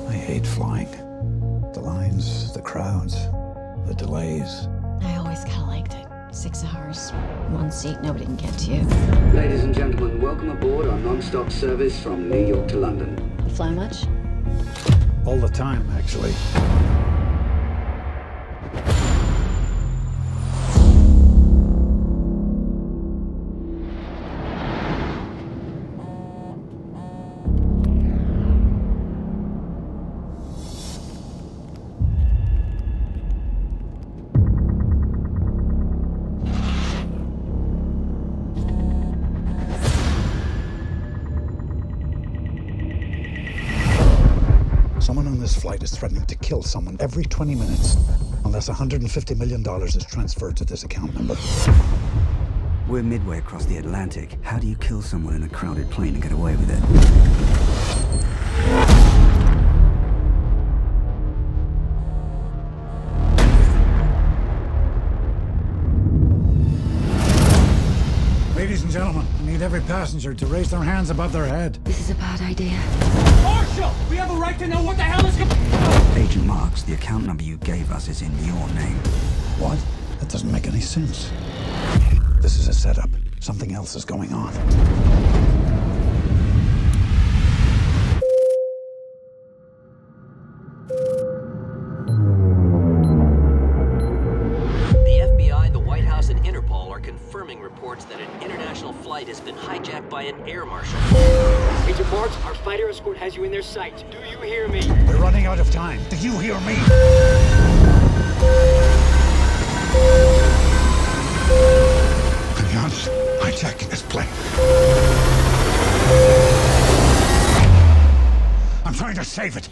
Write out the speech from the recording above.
I hate flying. The lines, the crowds, the delays. I always kind of liked it. 6 hours, one seat, nobody can get to you. Ladies and gentlemen, welcome aboard our non-stop service from New York to London. You fly much? All the time, actually. Someone on this flight is threatening to kill someone every 20 minutes unless $150 million is transferred to this account number. We're midway across the Atlantic. How do you kill someone in a crowded plane and get away with it? Ladies and gentlemen, I need every passenger to raise their hands above their head. This is a bad idea. Marshal! We have a right to know what the hell is going Agent Marks, the account number you gave us is in your name. What? That doesn't make any sense. This is a setup. Something else is going on. The FBI, the White House, and Interpol are confirming reports that an international flight has been hijacked by an air marshal. Agent Marks, our fighter escort has you in their sights. Do you hear me? We're running out of time. Do you hear me? To be honest, hijacking this plane. I'm trying to save it.